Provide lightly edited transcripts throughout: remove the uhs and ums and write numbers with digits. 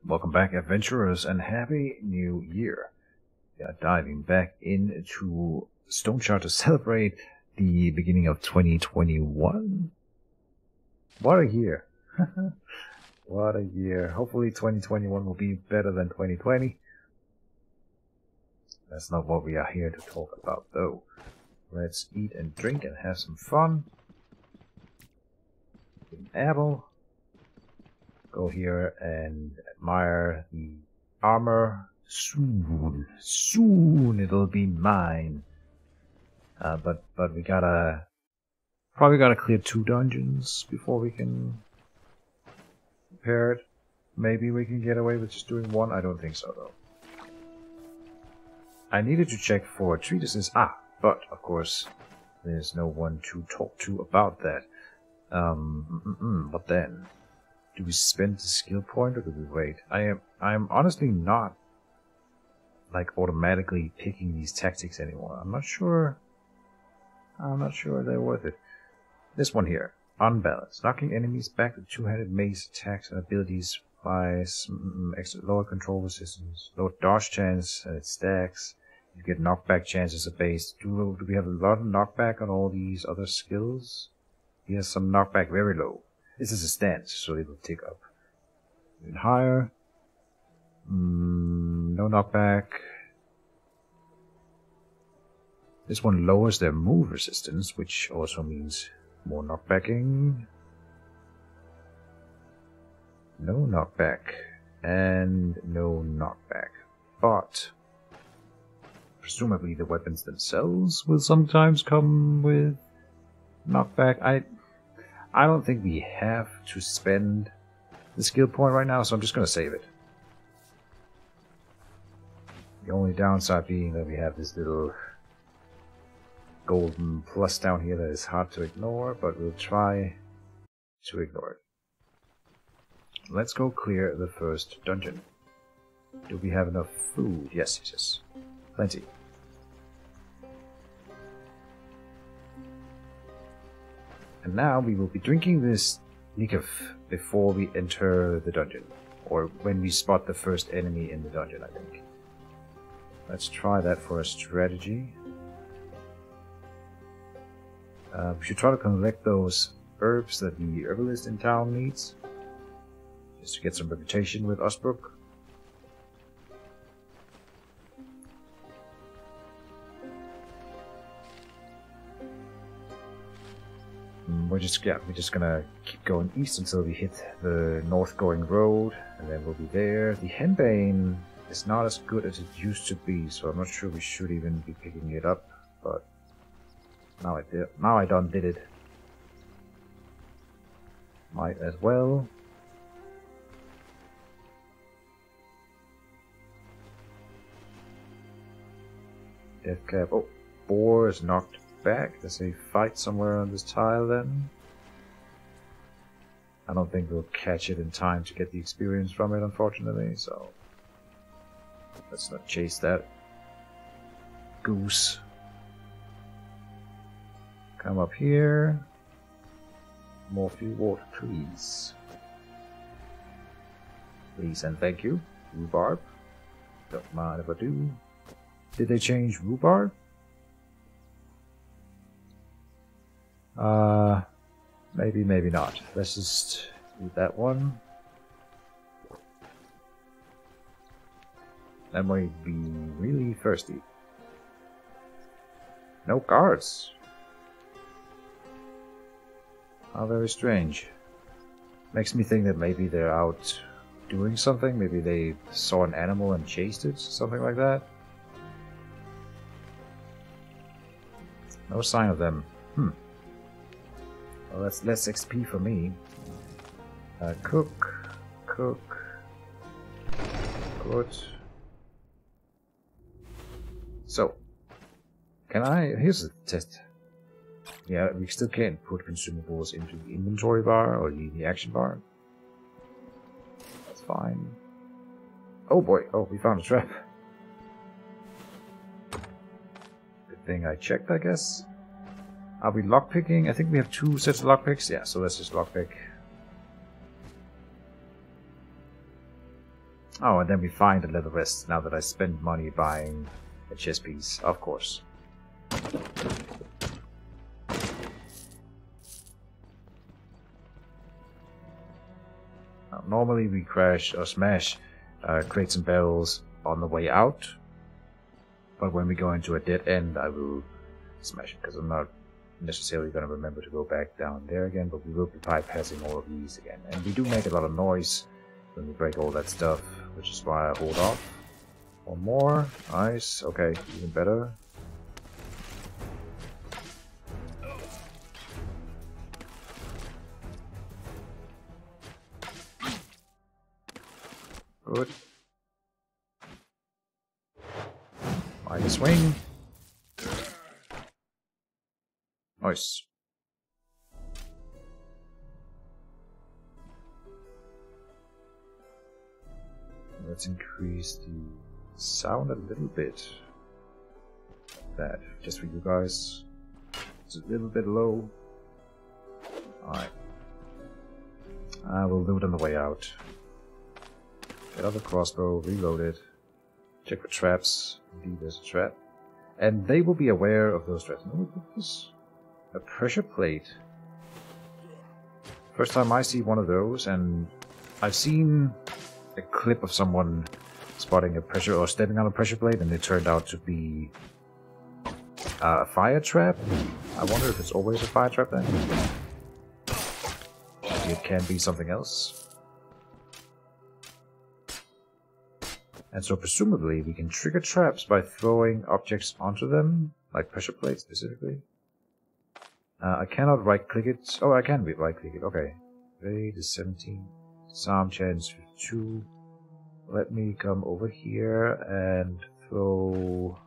Welcome back, adventurers, and happy new year. We are diving back into Stoneshard to celebrate the beginning of 2021. What a year. What a year. Hopefully 2021 will be better than 2020. That's not what we are here to talk about, though. Let's eat and drink and have some fun. Get an apple. Go here and admire the armor. Soon it'll be mine. But we probably gotta clear 2 dungeons before we can repair it. Maybe we can get away with just doing 1. I don't think so, though. I needed to check for treatises. But of course, there's no one to talk to about that. But then, do we spend the skill point or do we wait? I'm honestly not like automatically picking these tactics anymore. I'm not sure they're worth it. This one here, unbalanced, knocking enemies back to 2-handed mace attacks and abilities by some extra lower control resistance, lower dodge chance, and it stacks. You get knockback chances at base. Do we have a lot of knockback on all these other skills? He has some knockback very low. This is a stance, so it will tick up. Even higher. No knockback. This one lowers their move resistance, which also means more knockbacking. No knockback. And no knockback. But presumably the weapons themselves will sometimes come with knockback. I don't think we have to spend the skill point right now, so I'm just going to save it. The only downside being that we have this little golden plus down here that is hard to ignore, but we'll try to ignore it. Let's go clear the first dungeon. Do we have enough food? Yes. Plenty. And now we will be drinking this Nikif before we enter the dungeon. Or when we spot the first enemy in the dungeon, I think. Let's try that for a strategy. We should try to collect those herbs that the herbalist in town needs. Just to get some reputation with Osbrook. We're just gonna keep going east until we hit the north-going road, and then we'll be there. The henbane is not as good as it used to be, so I'm not sure we should even be picking it up. But now I done did it. Might as well. Death cap. Oh, boar is knocked back. There's a fight somewhere on this tile then. I don't think we'll catch it in time to get the experience from it, unfortunately, so let's not chase that goose. Come up here. More free water, please. Please and thank you. Rhubarb. Don't mind if I do. Did they change rhubarb? Maybe not. Let's just do that one. That might be really thirsty. No guards. How very strange. Makes me think that maybe they're out doing something. Maybe they saw an animal and chased it. Something like that. No sign of them. Well, that's less XP for me. Cook. Good. So, here's the test. Yeah, we still can't put consumables into the inventory bar or the action bar. That's fine. Oh boy, we found a trap. Good thing I checked, I guess. Are we lockpicking? I think we have 2 sets of lockpicks. Yeah, so let's just lockpick. Oh, and then we find the leather vest now that I spent money buying a chest piece, of course. Now, normally we crash or smash crates and barrels on the way out, but when we go into a dead end I will smash it, because I'm not necessarily going to remember to go back down there again, but we will be bypassing all of these again. And we do make a lot of noise when we break all that stuff, which is why I hold off. One more. Nice. Okay, even better. Good. Mighty swing. Nice. Let's increase the sound a little bit. That, just for you guys. It's a little bit low. Alright. We'll loot on the way out. Get out the crossbow, reload it. Check for traps. Indeed, there's a trap. And they will be aware of those traps. No, this a pressure plate. First time I see one of those, and I've seen a clip of someone spotting a pressure or stepping on a pressure plate, and it turned out to be a fire trap. I wonder if it's always a fire trap then. Maybe it can be something else. And so presumably we can trigger traps by throwing objects onto them, like pressure plates specifically. I cannot right click it. Oh, I can right click it. Okay. Raid is 17. Disarm chance 52. Let me come over here and throw.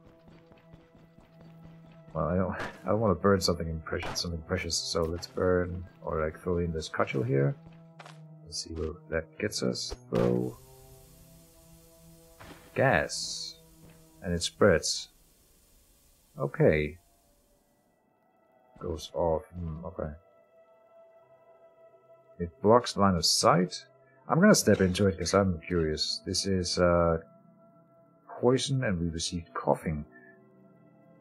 Well, I don't want to burn something precious. So let's burn, or like throw in this cudgel here. Let's see where that gets us. Throw gas, and it spreads. Okay. Goes off. Okay. It blocks line of sight. I'm gonna step into it because I'm curious. This is poison, and we received coughing.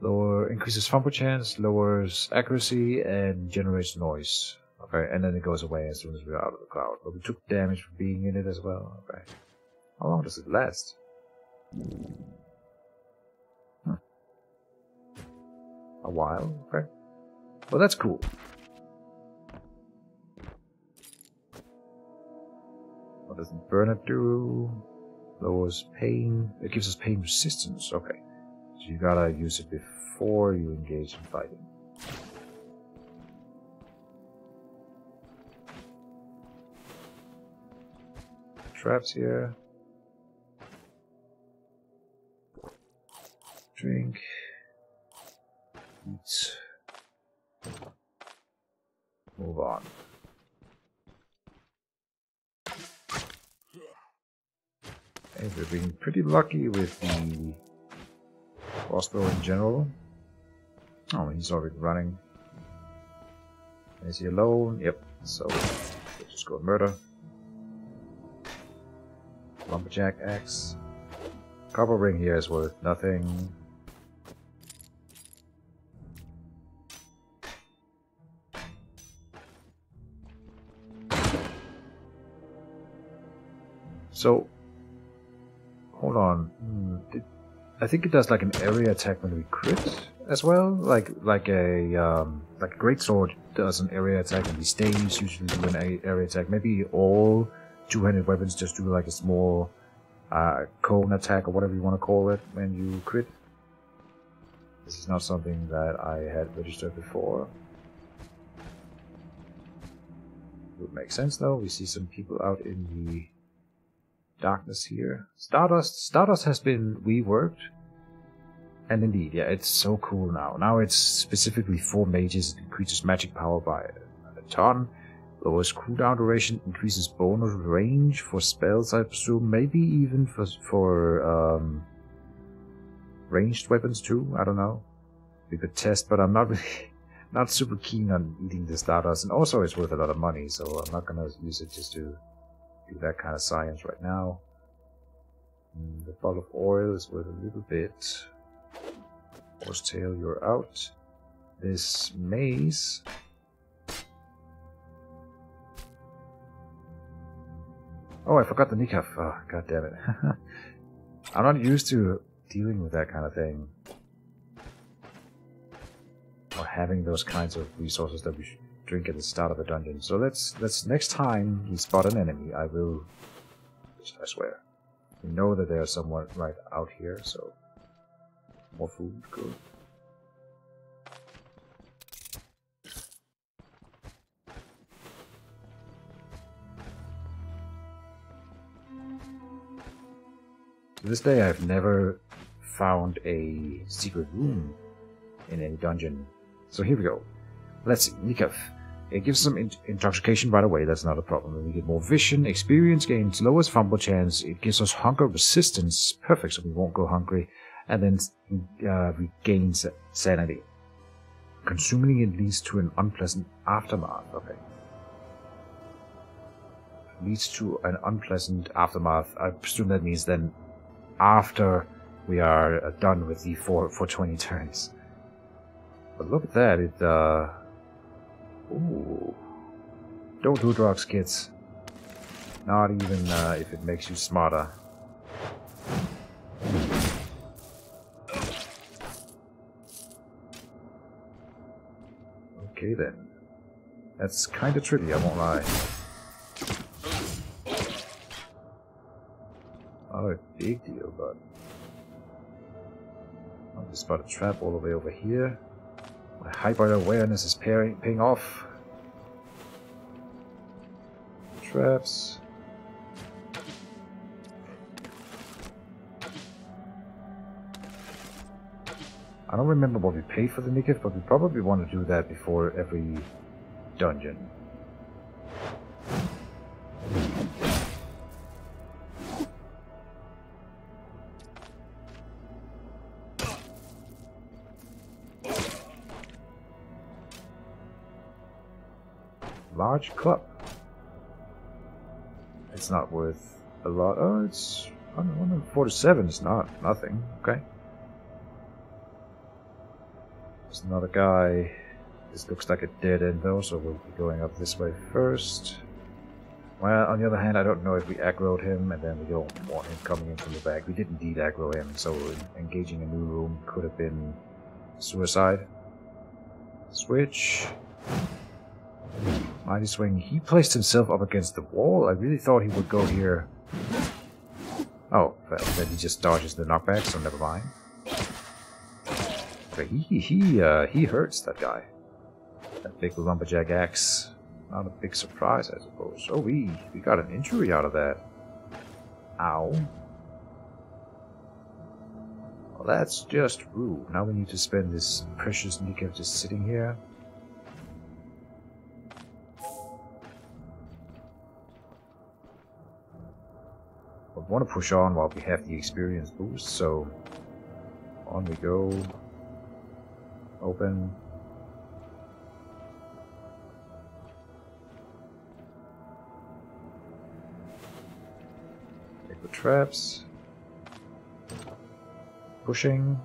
Increases fumble chance, lowers accuracy, and generates noise. Okay, and then it goes away as soon as we're out of the cloud. But we took damage for being in it as well. Okay. How long does it last? A while. Okay. Well, that's cool. What does burner do? Lowers pain. It gives us pain resistance. Okay. So you gotta use it before you engage in fighting. Traps here. Drink. Eat. Move on. Hey, we're being pretty lucky with the crossbow in general. Oh, he's already running. Is he alone? Yep. So we'll just go murder. Lumberjack axe. Copper ring here is worth nothing. So, hold on. I think it does like an area attack when we crit as well. Like a greatsword does an area attack, and these staves usually do an area attack. Maybe all two-handed weapons just do like a small cone attack or whatever you want to call it when you crit. This is not something that I had registered before. Would make sense though. We see some people out in the darkness here. Stardust has been reworked, and indeed, yeah, it's so cool now. Now it's specifically for mages. It increases magic power by a ton. Lowers cooldown duration, increases bonus range for spells, I presume. Maybe even for ranged weapons too. I don't know. We could test, but I'm not really not super keen on eating the Stardust. And also, it's worth a lot of money, so I'm not gonna use it just to do that kind of science right now. The bottle of oil is worth a little bit. Horsetail, you're out. This maze. Oh, I forgot the kneecap. Oh, god damn it. I'm not used to dealing with that kind of thing. Or having those kinds of resources that we should drink at the start of a dungeon. So let's next time we spot an enemy, I will... I swear. We know that there's someone right out here, so... More food, good. To this day, I've never found a secret room in any dungeon. So here we go. Let's see, Nikaf. It gives some intoxication right away, that's not a problem. We get more vision, experience gains, lowers fumble chance, it gives us hunger resistance, perfect, so we won't go hungry, and then regains sanity. Consuming it leads to an unpleasant aftermath, okay. Leads to an unpleasant aftermath, I presume that means then after we are done with the 420 turns. But look at that, it, ooh. Don't do drugs, kids. Not even if it makes you smarter. Okay then. That's kinda tricky, I won't lie. Not a big deal, but... I'll just spot a trap all the way over here. My hyper awareness is paying off. Traps. I don't remember what we paid for the Nikif, but we probably want to do that before every dungeon. Large club. It's not worth a lot. Oh, it's 147. It's not nothing. Okay. There's another guy. This looks like a dead end though, so we'll be going up this way first. Well, on the other hand, I don't know if we aggroed him, and then we don't want him coming in from the back. We did indeed aggro him, so engaging a new room could have been suicide. Switch. Mighty Swing. He placed himself up against the wall. I really thought he would go here. Oh, then he just dodges the knockback, so never mind. Okay, he hurts, that guy. That big lumberjack axe. Not a big surprise, I suppose. Oh, we got an injury out of that. Ow. Well, that's just rude. Now we need to spend this precious Nikif just sitting here. I want to push on while we have the experience boost, so on we go. Open. Take the traps. Pushing.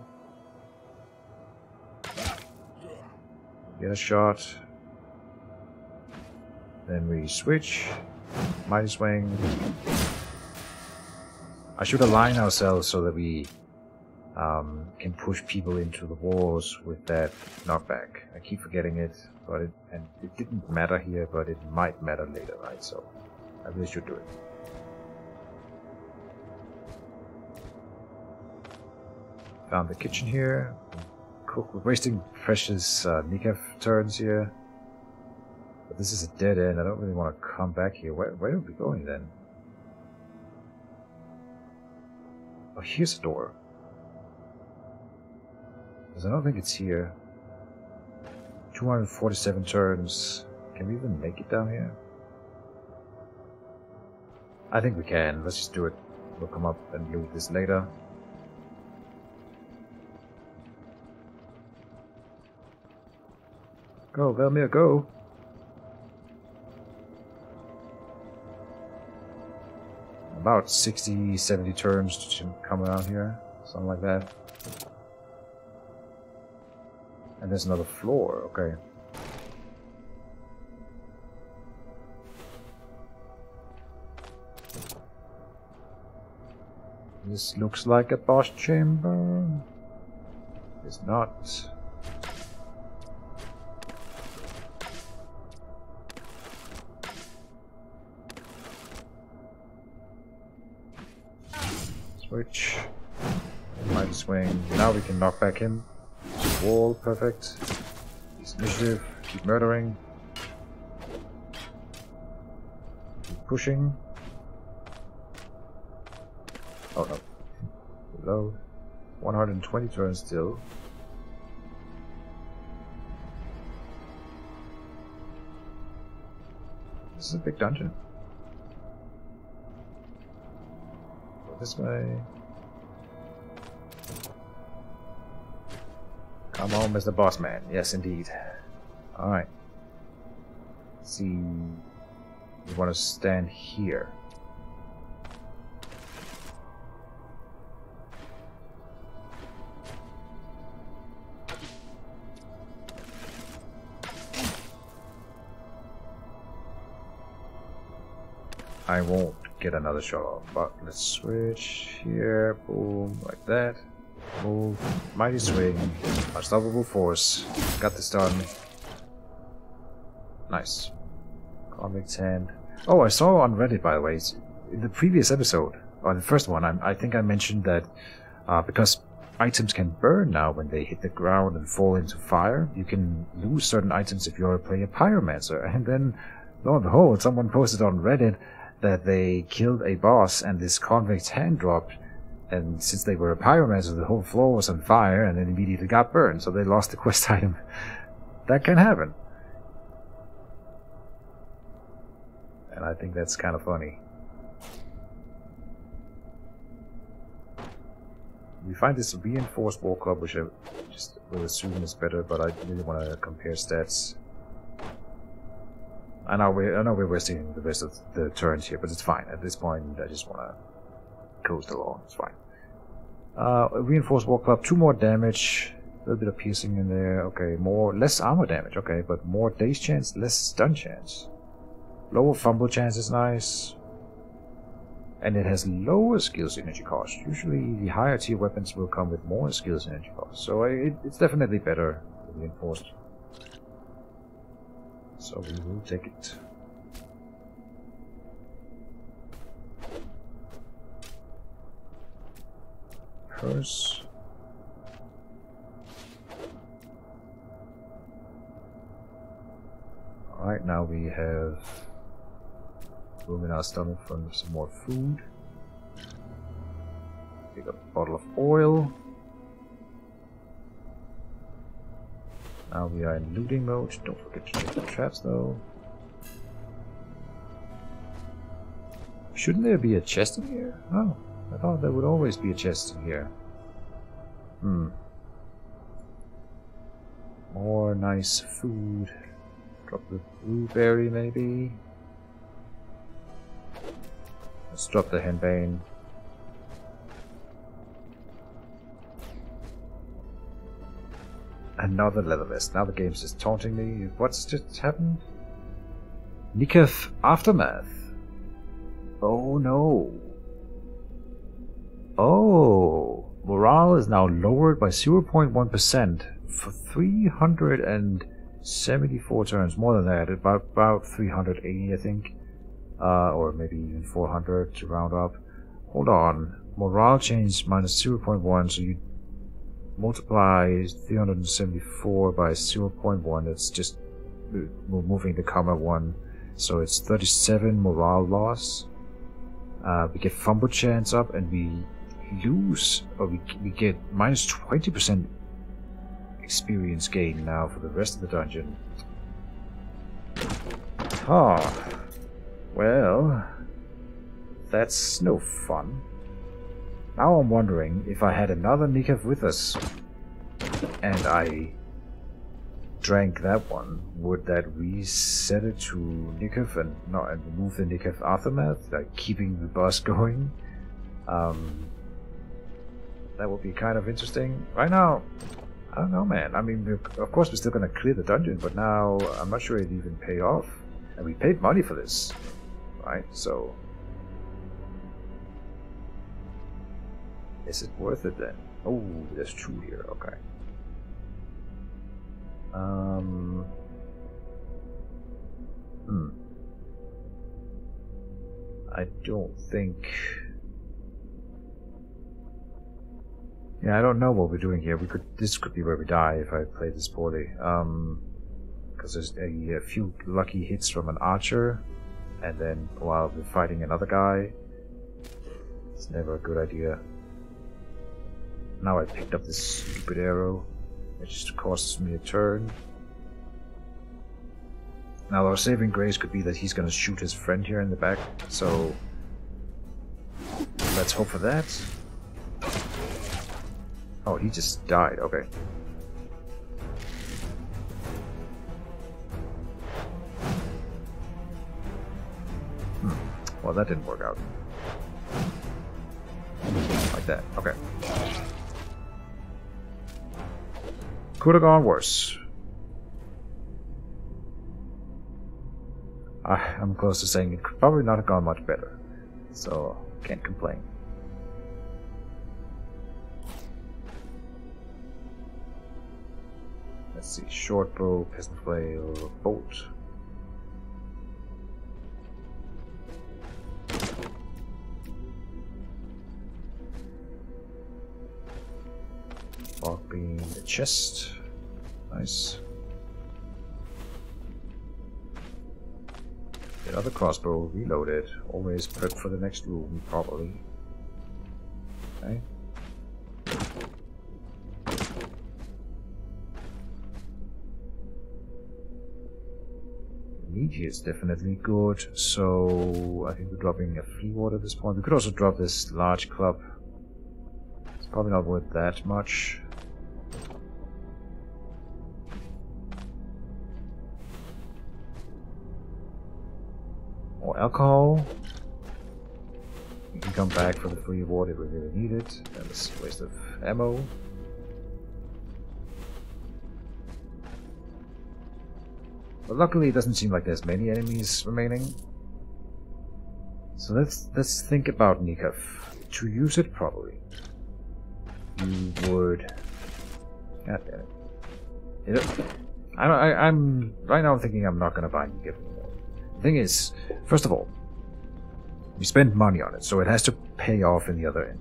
Get a shot. Then we switch. Mighty Swing. I should align ourselves so that we can push people into the walls with that knockback. I keep forgetting it, but it didn't matter here, but it might matter later, right? So I really should do it. Found the kitchen here. Cook. We're wasting precious Nikaf turns here. But this is a dead end. I don't really want to come back here. Where are we going then? Oh, here's a door. Because I don't think it's here. 247 turns. Can we even make it down here? I think we can. Let's just do it. We'll come up and loot this later. Go, Velmir, go! about 60, 70 turns to come around here. Something like that. And there's another floor, okay. This looks like a boss chamber. It's not. Switch. Mighty swing. Now we can knock back him. Wall, perfect. Use initiative. Keep murdering. Keep pushing. Oh no. Reload. 120 turns still. This is a big dungeon. Go this way. Come on, Mr. Boss Man. Yes, indeed. Alright. Let's see. We want to stand here. I won't get another shot off, but let's switch here, boom, like that. Move, mighty swing, unstoppable force. Got this done. Nice. Convict's hand. Oh, I saw on Reddit, by the way, in the previous episode, or the first one, I think I mentioned that because items can burn now when they hit the ground and fall into fire, you can lose certain items if you're playing a pyromancer. And then, lo and behold, someone posted on Reddit that they killed a boss and this convict's hand dropped, and since they were a pyromancer, the whole floor was on fire and then immediately got burned, so they lost the quest item. That can happen. And I think that's kind of funny. We find this reinforced war club, which I just will assume is better, but I really want to compare stats. I know we're wasting the rest of the turns here, but it's fine. At this point, I just want to coast along. It's fine. Reinforced war club, 2 more damage, a little bit of piercing in there. Okay, less armor damage. Okay, but more daze chance, less stun chance. Lower fumble chance is nice, and it has lower skills energy cost. Usually, the higher tier weapons will come with more skills energy cost, so it's definitely better than reinforced. So we will take it. Purse. Alright, now we have room in our stomach for some more food. Pick up a bottle of oil. Now we are in looting mode. Don't forget to check the traps though. Shouldn't there be a chest in here? Oh, I thought there would always be a chest in here. More nice food. Drop the blueberry maybe. Let's drop the henbane. Another leather vest. Now the game's just taunting me. What's just happened? Niketh Aftermath. Oh no. Oh. Morale is now lowered by 0.1% for 374 turns. More than that. About 380 I think. Or maybe even 400 to round up. Hold on. Morale change minus 0.1, so you multiply 374 by 0.1, that's just moving the comma 1, so it's 37 morale loss. We get fumble chance up, and we lose, or we get minus 20% experience gain now for the rest of the dungeon. Well, that's no fun. Now I'm wondering if I had another Niketh with us, and I drank that one, would that reset it to Nikov and remove the Nikov aftermath, like keeping the boss going? That would be kind of interesting. Right now, I don't know, man. I mean, of course we're still gonna clear the dungeon, but now I'm not sure it'd even pay off. And we paid money for this, right? So, is it worth it then? Oh, there's 2 here. Okay. I don't think. Yeah, I don't know what we're doing here. This could be where we die if I play this poorly. Because there's a few lucky hits from an archer, and then while we're fighting another guy, it's never a good idea. Now I picked up this stupid arrow, which just costs me a turn. Now our saving grace could be that he's gonna shoot his friend here in the back, so let's hope for that. Oh, he just died, okay. Well, that didn't work out. Like that, okay. Could have gone worse. I'm close to saying it could probably not have gone much better. So, can't complain. Let's see, short bow, peasant flail, bolt. Fog beam, the chest. Nice. Another crossbow, reloaded. Always prep for the next room, probably. Okay. Meat here is definitely good, so I think we're dropping a flea ward at this point. We could also drop this large club. It's probably not worth that much. More alcohol. We can come back for the flea ward if we really need it. And this is a waste of ammo. But luckily it doesn't seem like there's many enemies remaining. So let's think about Nikov. To use it properly, you would. God damn it! You know, I'm right now. I'm thinking I'm not gonna buy Nikov anymore. The thing is, first of all, we spend money on it, so it has to pay off in the other end.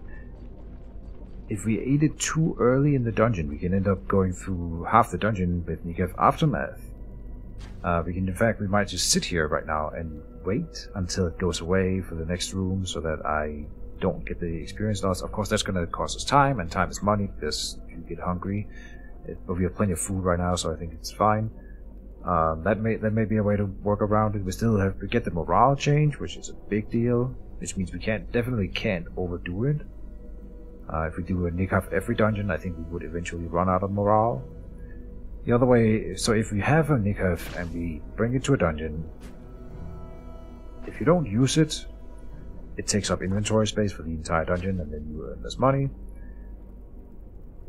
If we ate it too early in the dungeon, we can end up going through half the dungeon with Nikov Aftermath. We might just sit here right now and wait until it goes away for the next room so that I don't get the experience loss. Of course, that's going to cost us time, and time is money because you get hungry. But we have plenty of food right now, so I think it's fine. That may be a way to work around it. We still have to get the morale change, which is a big deal, which means we definitely can't overdo it. If we do a Nikov every dungeon, I think we would eventually run out of morale. The other way, so if we have a Nikov and we bring it to a dungeon, if you don't use it, it takes up inventory space for the entire dungeon, and then you earn less money.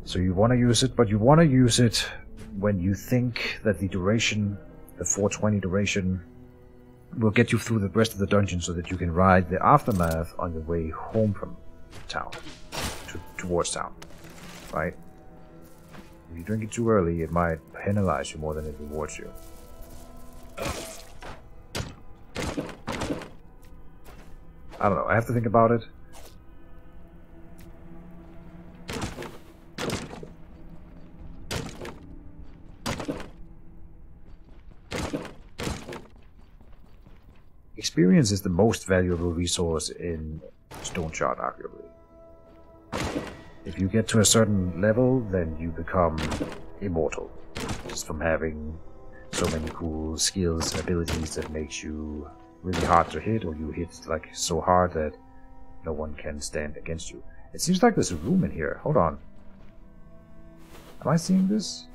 So you want to use it, but you want to use it when you think that the duration, the 420 duration, will get you through the rest of the dungeon so that you can ride the aftermath on your way home from town, towards town, right? If you drink it too early, it might penalize you more than it rewards you. I don't know, I have to think about it. Experience is the most valuable resource in Stoneshard, arguably. If you get to a certain level, then you become immortal. Just from having so many cool skills and abilities that makes you really hard to hit, or you hit like so hard that no one can stand against you. It seems like there's a room in here. Hold on. Am I seeing this?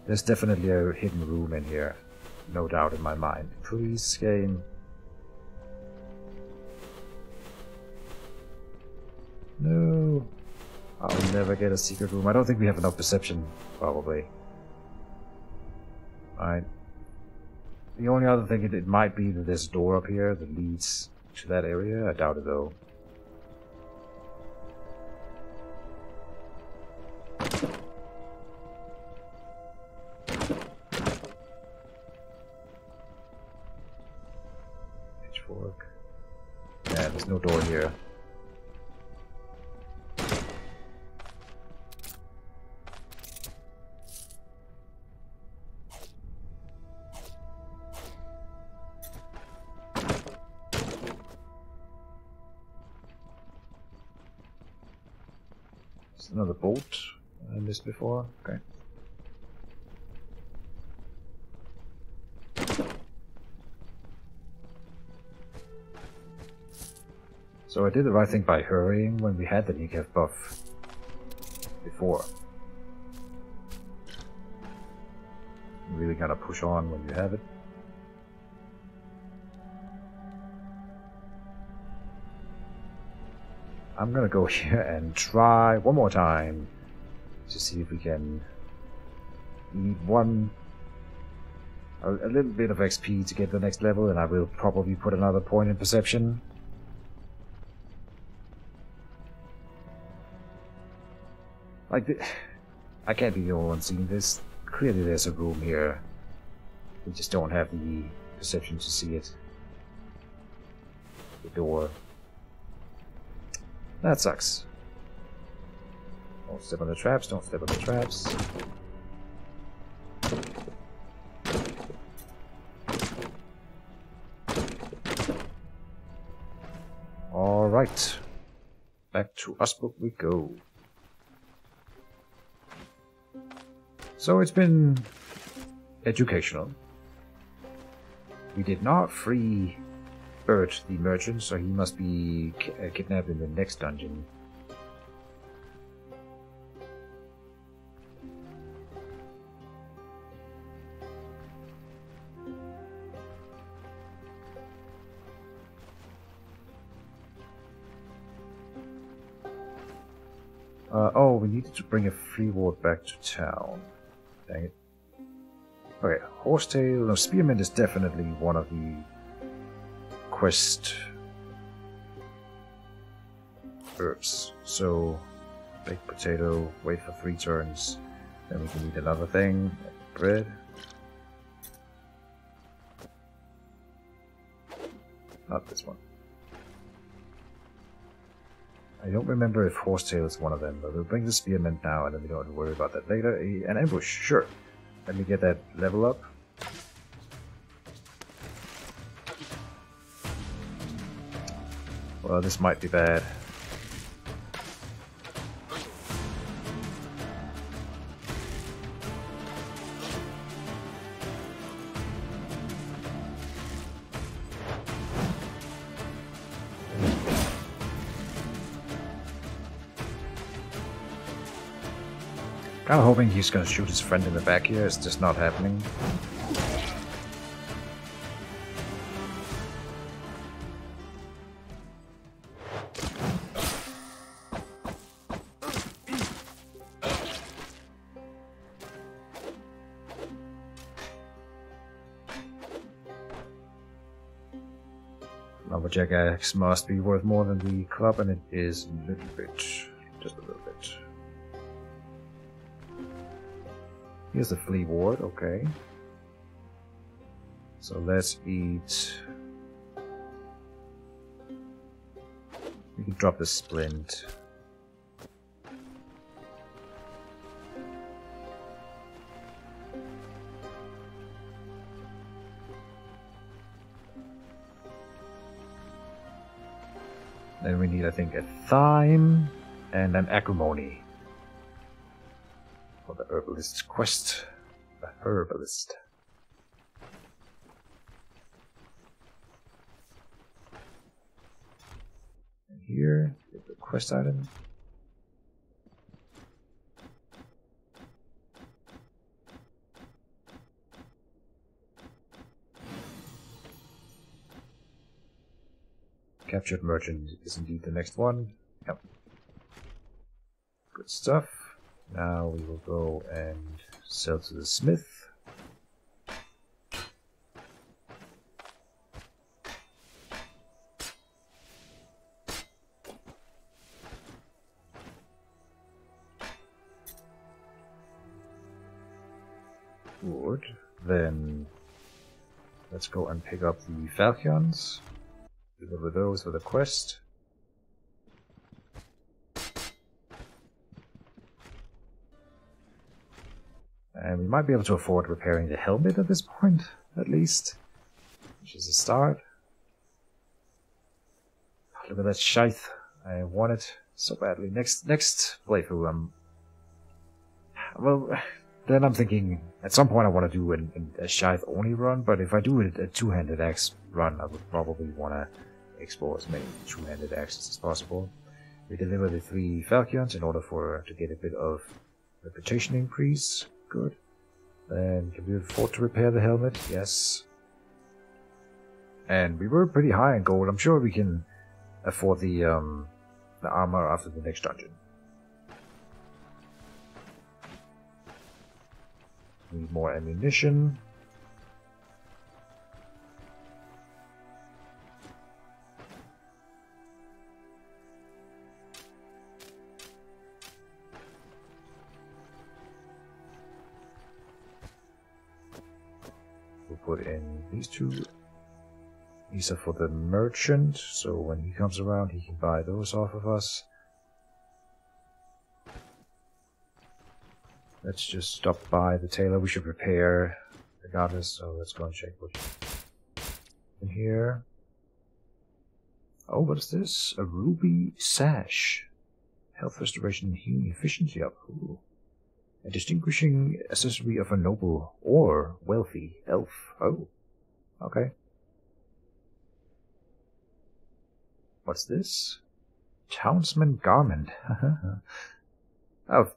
There's definitely a hidden room in here. No doubt in my mind. Please, game. No. I'll never get a secret room. I don't think we have enough perception, probably. Alright. The only other thing, it might be that there's a door up here that leads to that area. I doubt it, though. Pitchfork. Yeah, there's no door here. Another bolt I missed before. Okay. So I did the right thing by hurrying when we had the kneecap buff before. You really gotta push on when you have it. I'm gonna go here and try one more time to see if we can need a little bit of XP to get the next level, and I will probably put another point in perception. Like, I can't be the only one seeing this. Clearly there's a room here. We just don't have the perception to see it. The door. That sucks. Don't step on the traps, don't step on the traps. Alright. Back to Usbook we go. So it's been educational. We did not free Bert, the merchant, so he must be kidnapped in the next dungeon. Oh, we needed to bring a free ward back to town. Dang it. Okay, horsetail. No, spearmint is definitely one of the quest herbs. So, baked potato, wait for 3 turns. Then we can eat another thing, like bread. Not this one. I don't remember if horsetail is one of them, but we'll bring the spearmint now and then we don't have to worry about that later. An ambush, sure. Let me get that level up. Well, this might be bad. Kind of hoping he's gonna shoot his friend in the back here. It's just not happening. Lumberjack axe must be worth more than the club, and it is a little bit. Just a little bit. Here's the flea ward, okay. So let's eat. We can drop the splint. Then we need, I think, a thyme and an acrimony. For the herbalist's quest. The herbalist. And here, get the quest item. Captured merchant is indeed the next one. Yep. Good stuff. Now we will go and sell to the smith. Good. Then let's go and pick up the falcons. Deliver those for the quest. And we might be able to afford repairing the helmet at this point, at least. Which is a start. Look at that scythe. I want it so badly. Next playthrough, well, then I'm thinking, at some point I want to do a scythe only run, but if I do a two-handed axe run, I would probably want to explore as many two-handed axes as possible. We deliver the 3 falcons in order to get a bit of reputation increase. Good. Then can we afford to repair the helmet? Yes. And we were pretty high in gold. I'm sure we can afford the armor after the next dungeon. Need more ammunition. We'll put in these 2. These are for the merchant, so when he comes around he can buy those off of us. Let's just stop by the tailor. We should repair regardless, so let's go and check what's in here. Oh, what is this? A ruby sash. Health restoration and healing efficiency up. Ooh. A distinguishing accessory of a noble or wealthy elf. Oh, okay. What's this? Townsman garment. Oh,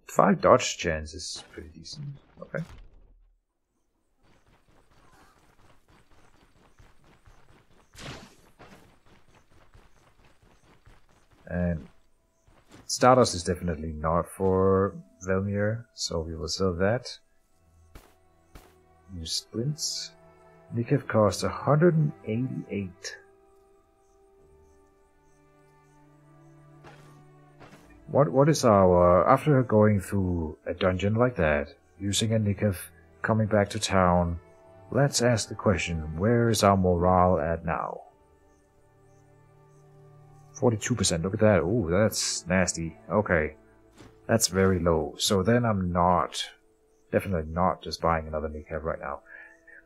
5 dodge chance is pretty decent. Okay. And Stardust is definitely not for Velmir, so we will sell that. New splints. Nikev costs 188. What is our, after going through a dungeon like that, using a Nikev, coming back to town, let's ask the question, where is our morale at now? 42%, look at that. Ooh, that's nasty. Okay. That's very low. So then I'm definitely not just buying another Nikev right now.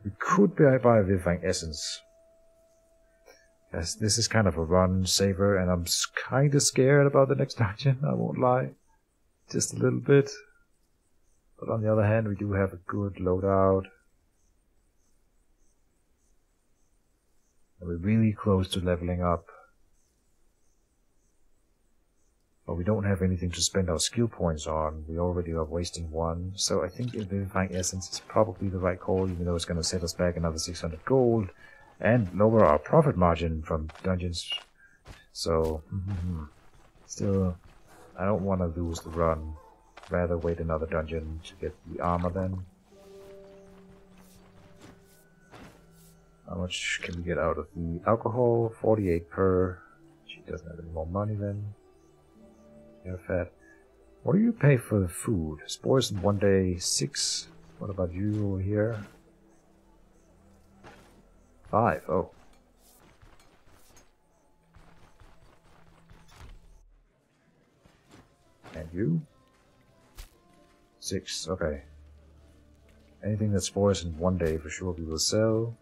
We could buy a Vivifying Essence. As this is kind of a run saver, and I'm kind of scared about the next dungeon, I won't lie. Just a little bit. But on the other hand, we do have a good loadout. And we're really close to leveling up. But we don't have anything to spend our skill points on. We already are wasting 1. So I think Vivifying Essence is probably the right call, even though it's going to set us back another 600 gold. And lower our profit margin from dungeons. So, still, I don't want to lose the run. Rather wait another dungeon to get the armor then. How much can we get out of the alcohol? 48 per. She doesn't have any more money then. You're fat. What do you pay for the food? Spores in 1 day, 6. What about you over here? 5, oh. And you? 6, okay. Anything that spores in 1 day for sure we will sell.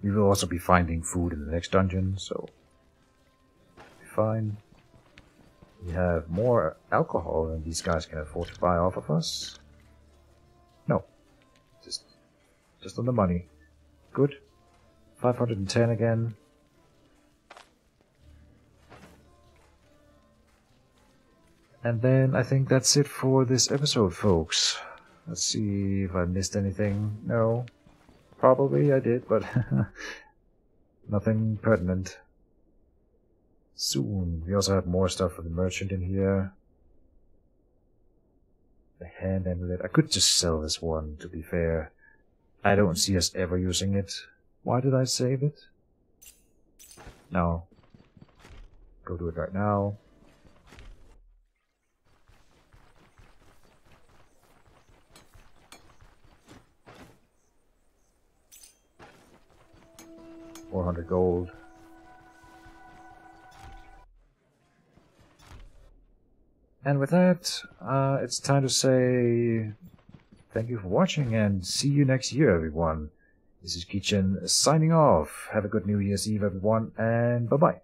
We will also be finding food in the next dungeon, so fine. We have more alcohol than these guys can afford to buy off of us. No. Just on the money. Good. 510 again. And then I think that's it for this episode, folks. Let's see if I missed anything. No. Probably I did, but nothing pertinent. Soon. We also have more stuff for the merchant in here. The hand amulet. I could just sell this one, to be fair. I don't see us ever using it. Why did I save it? No. Go do it right now. $400 gold. And with that, it's time to say thank you for watching and see you next year, everyone. This is Keejchen signing off. Have a good New Year's Eve, everyone, and bye-bye.